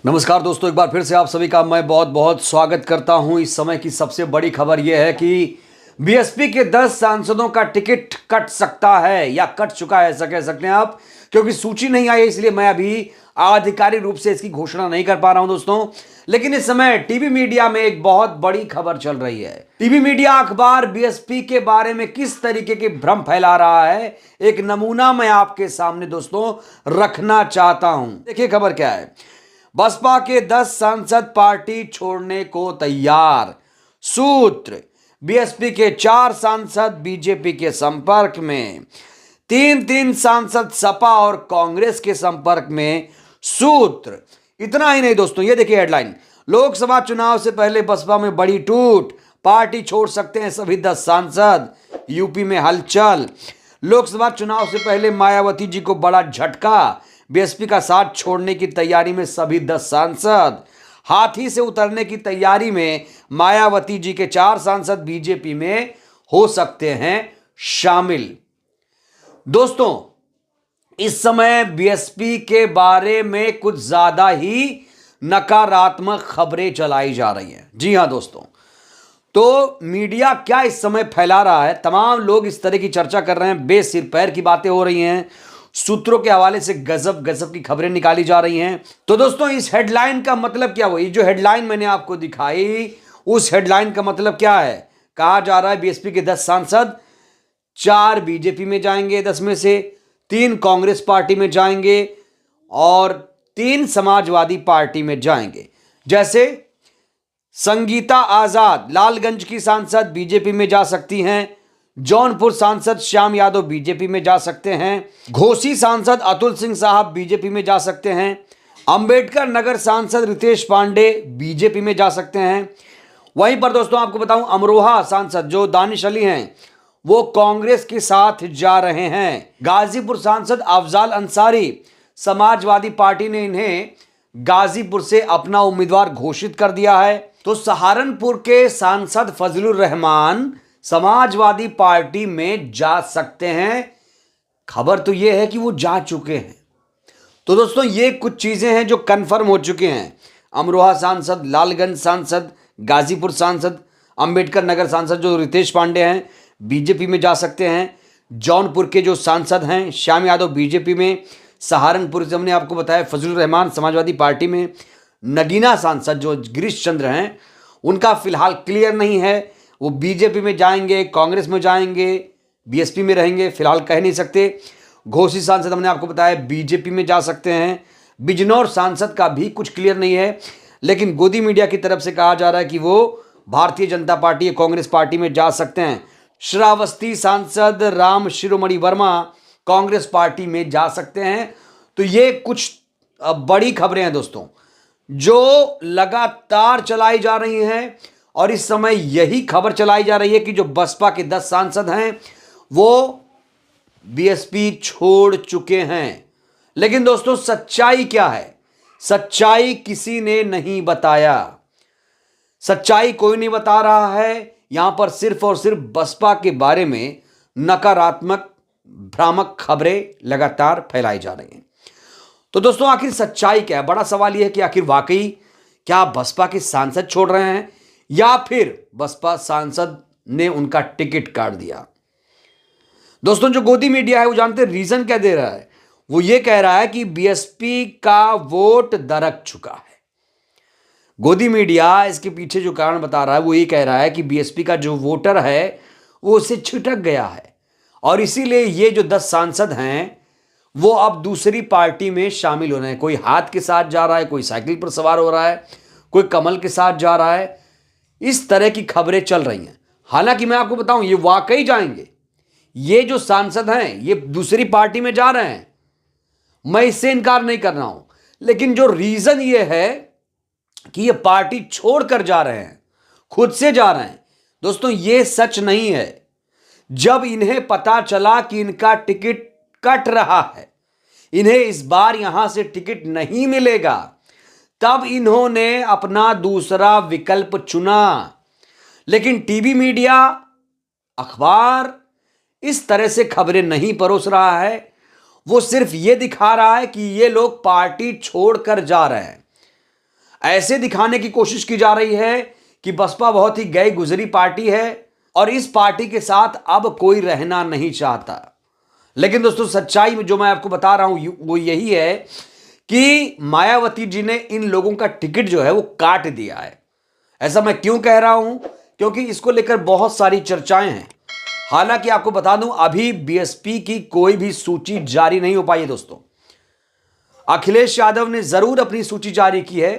नमस्कार दोस्तों, एक बार फिर से आप सभी का मैं बहुत बहुत स्वागत करता हूं। इस समय की सबसे बड़ी खबर यह है कि बीएसपी के 10 सांसदों का टिकट कट सकता है या कट चुका है, ऐसा कह सकते हैं आप, क्योंकि सूची नहीं आई है, इसलिए मैं अभी आधिकारिक रूप से इसकी घोषणा नहीं कर पा रहा हूं दोस्तों। लेकिन इस समय टीवी मीडिया में एक बहुत बड़ी खबर चल रही है। टीवी मीडिया अखबार बीएसपी के बारे में किस तरीके के भ्रम फैला रहा है, एक नमूना मैं आपके सामने दोस्तों रखना चाहता हूं। देखिए खबर क्या है। बसपा के 10 सांसद पार्टी छोड़ने को तैयार। सूत्र, बीएसपी के 4 सांसद बीजेपी के संपर्क में, 3 सांसद सपा और कांग्रेस के संपर्क में। सूत्र, इतना ही नहीं दोस्तों, ये देखिए हेडलाइन। लोकसभा चुनाव से पहले बसपा में बड़ी टूट, पार्टी छोड़ सकते हैं सभी 10 सांसद। यूपी में हलचल। लोकसभा चुनाव से पहले मायावती जी को बड़ा झटका, बीएसपी का साथ छोड़ने की तैयारी में सभी 10 सांसद। हाथी से उतरने की तैयारी में मायावती जी के 4 सांसद बीजेपी में हो सकते हैं शामिल। दोस्तों, इस समय बीएसपी के बारे में कुछ ज्यादा ही नकारात्मक खबरें चलाई जा रही हैं। जी हां दोस्तों, तो मीडिया क्या इस समय फैला रहा है, तमाम लोग इस तरह की चर्चा कर रहे हैं, बेसिर पैर की बातें हो रही हैं, सूत्रों के हवाले से गजब गजब की खबरें निकाली जा रही हैं। तो दोस्तों, इस हेडलाइन का मतलब क्या हुआ? ये जो हेडलाइन मैंने आपको दिखाई, उस हेडलाइन का मतलब क्या है? कहा जा रहा है बीएसपी के 10 सांसद, 4 बीजेपी में जाएंगे, 10 में से 3 कांग्रेस पार्टी में जाएंगे और 3 समाजवादी पार्टी में जाएंगे। जैसे संगीता आजाद लालगंज की सांसद बीजेपी में जा सकती हैं, जौनपुर सांसद श्याम यादव बीजेपी में जा सकते हैं, घोसी सांसद अतुल सिंह साहब बीजेपी में जा सकते हैं, अंबेडकर नगर सांसद रितेश पांडे बीजेपी में जा सकते हैं। वहीं पर दोस्तों आपको बताऊं, अमरोहा सांसद जो दानिश अली हैं वो कांग्रेस के साथ जा रहे हैं। गाजीपुर सांसद अफजाल अंसारी, समाजवादी पार्टी ने इन्हें गाजीपुर से अपना उम्मीदवार घोषित कर दिया है। तो सहारनपुर के सांसद फजलुर रहमान समाजवादी पार्टी में जा सकते हैं। खबर तो यह है कि वो जा चुके हैं। तो दोस्तों, ये कुछ चीजें हैं जो कंफर्म हो चुके हैं। अमरोहा सांसद, लालगंज सांसद, गाजीपुर सांसद, अंबेडकर नगर सांसद जो रितेश पांडे हैं बीजेपी में जा सकते हैं। जौनपुर के जो सांसद हैं श्याम यादव बीजेपी में, सहारनपुर से हमने आपको बताया फजलुर रहमान समाजवादी पार्टी में, नगीना सांसद जो गिरीश चंद्र हैं उनका फिलहाल क्लियर नहीं है, वो बीजेपी में जाएंगे, कांग्रेस में जाएंगे, बीएसपी में रहेंगे, फिलहाल कह नहीं सकते। घोसी सांसद हमने आपको बताया बीजेपी में जा सकते हैं। बिजनौर सांसद का भी कुछ क्लियर नहीं है, लेकिन गोदी मीडिया की तरफ से कहा जा रहा है कि वो भारतीय जनता पार्टी या कांग्रेस पार्टी में जा सकते हैं। श्रावस्ती सांसद राम शिरोमणि वर्मा कांग्रेस पार्टी में जा सकते हैं। तो ये कुछ बड़ी खबरें हैं दोस्तों जो लगातार चलाई जा रही हैं, और इस समय यही खबर चलाई जा रही है कि जो बसपा के 10 सांसद हैं वो बीएसपी छोड़ चुके हैं। लेकिन दोस्तों, सच्चाई क्या है? सच्चाई किसी ने नहीं बताया। सच्चाई कोई नहीं बता रहा है। यहां पर सिर्फ और सिर्फ बसपा के बारे में नकारात्मक भ्रामक खबरें लगातार फैलाई जा रही हैं। तो दोस्तों, आखिर सच्चाई क्या है? बड़ा सवाल यह है कि आखिर वाकई क्या बसपा के सांसद छोड़ रहे हैं या फिर बसपा सांसद ने उनका टिकट काट दिया? दोस्तों, जो गोदी मीडिया है वो जानते हैं रीजन क्या दे रहा है। वो ये कह रहा है कि बीएसपी का वोट दरक चुका है। गोदी मीडिया इसके पीछे जो कारण बता रहा है वो ये कह रहा है कि बीएसपी का जो वोटर है वो उससे छिटक गया है, और इसीलिए ये जो 10 सांसद हैं वो अब दूसरी पार्टी में शामिल हो रहे हैं। कोई हाथ के साथ जा रहा है, कोई साइकिल पर सवार हो रहा है, कोई कमल के साथ जा रहा है। इस तरह की खबरें चल रही हैं। हालांकि मैं आपको बताऊं, ये वाकई जाएंगे। ये जो सांसद हैं ये दूसरी पार्टी में जा रहे हैं, मैं इससे इनकार नहीं कर रहा हूं। लेकिन जो रीजन ये है कि ये पार्टी छोड़कर जा रहे हैं, खुद से जा रहे हैं, दोस्तों ये सच नहीं है। जब इन्हें पता चला कि इनका टिकट कट रहा है, इन्हें इस बार यहां से टिकट नहीं मिलेगा, तब इन्होंने अपना दूसरा विकल्प चुना। लेकिन टीवी मीडिया, अखबार इस तरह से खबरें नहीं परोस रहा है। वो सिर्फ ये दिखा रहा है कि ये लोग पार्टी छोड़कर जा रहे हैं। ऐसे दिखाने की कोशिश की जा रही है कि बसपा बहुत ही गई गुजरी पार्टी है और इस पार्टी के साथ अब कोई रहना नहीं चाहता। लेकिन दोस्तों सच्चाई में जो मैं आपको बता रहा हूं वो यही है कि मायावती जी ने इन लोगों का टिकट जो है वो काट दिया है। ऐसा मैं क्यों कह रहा हूं? क्योंकि इसको लेकर बहुत सारी चर्चाएं हैं। हालांकि आपको बता दूं अभी बीएसपी की कोई भी सूची जारी नहीं हो पाई है दोस्तों। अखिलेश यादव ने जरूर अपनी सूची जारी की है।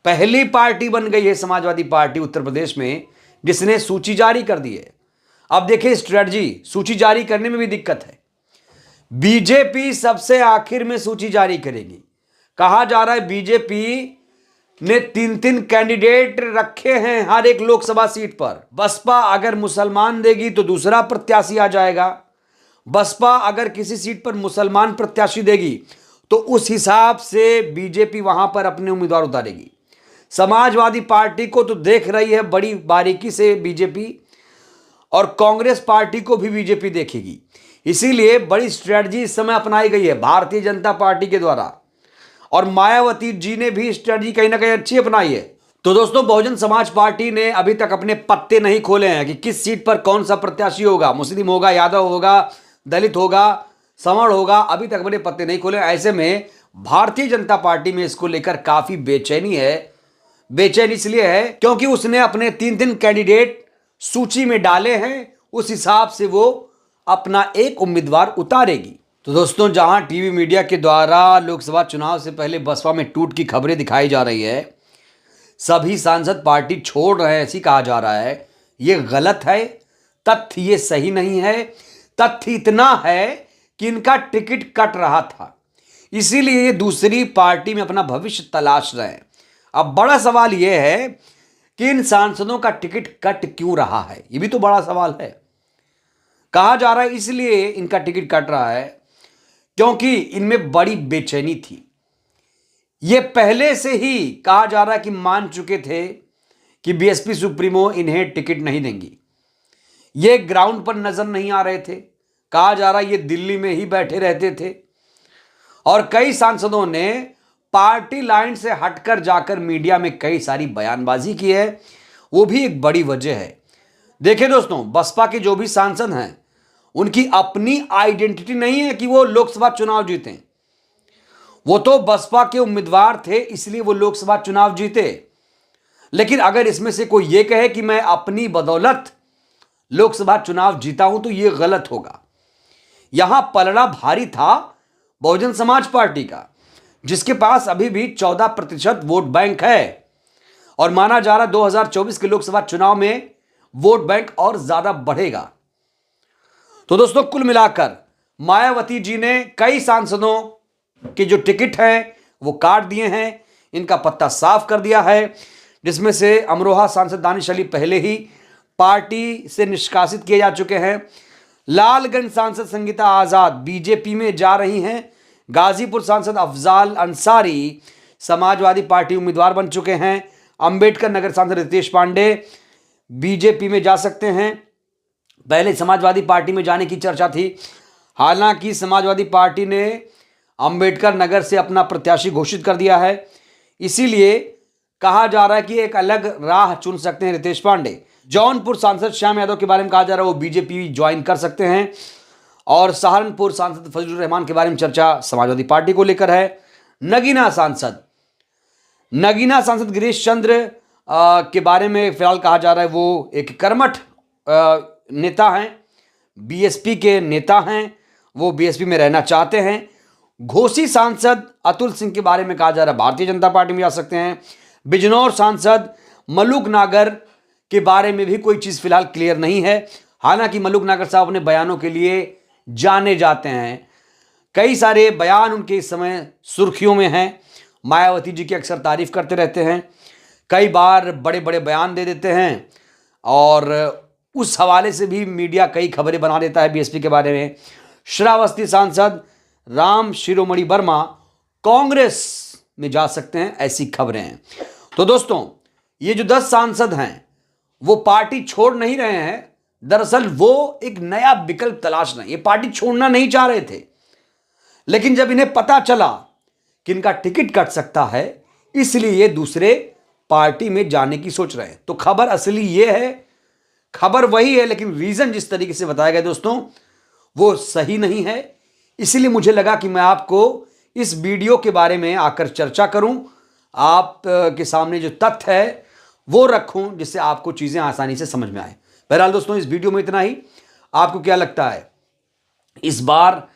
पहली पार्टी बन गई है समाजवादी पार्टी उत्तर प्रदेश में जिसने सूची जारी कर दी है। अब देखिए स्ट्रेटजी, सूची जारी करने में भी दिक्कत है। बीजेपी सबसे आखिर में सूची जारी करेगी। कहा जा रहा है बीजेपी ने 3-3 कैंडिडेट रखे हैं हर एक लोकसभा सीट पर। बसपा अगर मुसलमान देगी तो दूसरा प्रत्याशी आ जाएगा। बसपा अगर किसी सीट पर मुसलमान प्रत्याशी देगी तो उस हिसाब से बीजेपी वहां पर अपने उम्मीदवार उतारेगी। समाजवादी पार्टी को तो देख रही है बड़ी बारीकी से बीजेपी, और कांग्रेस पार्टी को भी बीजेपी देखेगी। इसीलिए बड़ी स्ट्रेटजी इस समय अपनाई गई है भारतीय जनता पार्टी के द्वारा, और मायावती जी ने भी स्ट्रेटजी कहीं ना कहीं अच्छी अपनाई है। तो दोस्तों बहुजन समाज पार्टी ने अभी तक अपने पत्ते नहीं खोले हैं कि किस सीट पर कौन सा प्रत्याशी होगा, मुस्लिम होगा, यादव होगा, दलित होगा, सवर्ण होगा, अभी तक अपने पत्ते नहीं खोले। ऐसे में भारतीय जनता पार्टी में इसको लेकर काफी बेचैनी है। बेचैनी इसलिए है क्योंकि उसने अपने 3-3 कैंडिडेट सूची में डाले हैं, उस हिसाब से वो अपना एक उम्मीदवार उतारेगी। तो दोस्तों जहां टीवी मीडिया के द्वारा लोकसभा चुनाव से पहले बसपा में टूट की खबरें दिखाई जा रही है, सभी सांसद पार्टी छोड़ रहे हैं ऐसी कहा जा रहा है, ये गलत है। तथ्य ये सही नहीं है। तथ्य इतना है कि इनका टिकट कट रहा था, इसीलिए ये दूसरी पार्टी में अपना भविष्य तलाश रहे हैं। अब बड़ा सवाल यह है कि इन सांसदों का टिकट कट क्यों रहा है, ये भी तो बड़ा सवाल है। कहा जा रहा है इसलिए इनका टिकट कट रहा है क्योंकि इनमें बड़ी बेचैनी थी। ये पहले से ही कहा जा रहा है कि मान चुके थे कि बीएसपी सुप्रीमो इन्हें टिकट नहीं देंगी। ये ग्राउंड पर नजर नहीं आ रहे थे। कहा जा रहा है ये दिल्ली में ही बैठे रहते थे, और कई सांसदों ने पार्टी लाइन से हटकर जाकर मीडिया में कई सारी बयानबाजी की है। वो भी एक बड़ी वजह है। देखिए दोस्तों, बसपा के जो भी सांसद हैं उनकी अपनी आइडेंटिटी नहीं है कि वो लोकसभा चुनाव जीतें। वो तो बसपा के उम्मीदवार थे इसलिए वो लोकसभा चुनाव जीते। लेकिन अगर इसमें से कोई ये कहे कि मैं अपनी बदौलत लोकसभा चुनाव जीता हूं तो ये गलत होगा। यहां पलड़ा भारी था बहुजन समाज पार्टी का, जिसके पास अभी भी 14% वोट बैंक है, और माना जा रहा 2024 के लोकसभा चुनाव में वोट बैंक और ज्यादा बढ़ेगा। तो दोस्तों कुल मिलाकर मायावती जी ने कई सांसदों के जो टिकट हैं वो काट दिए हैं, इनका पत्ता साफ कर दिया है, जिसमें से अमरोहा सांसद दानिश अली पहले ही पार्टी से निष्कासित किए जा चुके हैं। लालगंज सांसद संगीता आजाद बीजेपी में जा रही हैं। गाजीपुर सांसद अफजाल अंसारी समाजवादी पार्टी उम्मीदवार बन चुके हैं। अंबेडकर नगर सांसद रितेश पांडे बीजेपी में जा सकते हैं। पहले समाजवादी पार्टी में जाने की चर्चा थी, हालांकि समाजवादी पार्टी ने अंबेडकर नगर से अपना प्रत्याशी घोषित कर दिया है, इसीलिए कहा जा रहा है कि एक अलग राह चुन सकते हैं रितेश पांडे। जौनपुर सांसद श्याम यादव के बारे में कहा जा रहा है वो बीजेपी ज्वाइन कर सकते हैं, और सहारनपुर सांसद फजलुर रहमान के बारे में चर्चा समाजवादी पार्टी को लेकर है। नगीना सांसद गिरीश चंद्र के बारे में फिलहाल कहा जा रहा है वो एक कर्मठ नेता हैं, बीएसपी के नेता हैं, वो बीएसपी में रहना चाहते हैं। घोसी सांसद अतुल सिंह के बारे में कहा जा रहा है भारतीय जनता पार्टी में जा सकते हैं। बिजनौर सांसद मलूक नागर के बारे में भी कोई चीज़ फिलहाल क्लियर नहीं है, हालांकि मलूक नागर साहब अपने बयानों के लिए जाने जाते हैं। कई सारे बयान उनके इस समय सुर्खियों में हैं। मायावती जी की अक्सर तारीफ करते रहते हैं, कई बार बड़े बड़े बयान दे देते हैं, और उस हवाले से भी मीडिया कई खबरें बना देता है बीएसपी के बारे में। श्रावस्ती सांसद राम शिरोमणि वर्मा कांग्रेस में जा सकते हैं, ऐसी खबरें हैं। तो दोस्तों ये जो 10 सांसद हैं वो पार्टी छोड़ नहीं रहे हैं, दरअसल वो एक नया विकल्प तलाश रहे हैं। ये पार्टी छोड़ना नहीं चाह रहे थे, लेकिन जब इन्हें पता चला कि इनका टिकट कट सकता है, इसलिए ये दूसरे पार्टी में जाने की सोच रहे हैं। तो खबर असली ये है, खबर वही है, लेकिन रीजन जिस तरीके से बताया गया दोस्तों वो सही नहीं है। इसलिए मुझे लगा कि मैं आपको इस वीडियो के बारे में आकर चर्चा करूं, आप के सामने जो तथ्य है वो रखूं, जिससे आपको चीजें आसानी से समझ में आए। बहरहाल दोस्तों, इस वीडियो में इतना ही। आपको क्या लगता है इस बार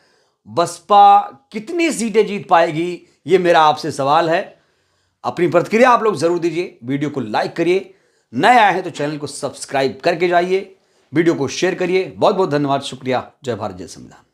बसपा कितनी सीटें जीत पाएगी, ये मेरा आपसे सवाल है। अपनी प्रतिक्रिया आप लोग जरूर दीजिए, वीडियो को लाइक करिए, नए आए हैं तो चैनल को सब्सक्राइब करके जाइए, वीडियो को शेयर करिए। बहुत बहुत धन्यवाद, शुक्रिया। जय भारत, जय संविधान।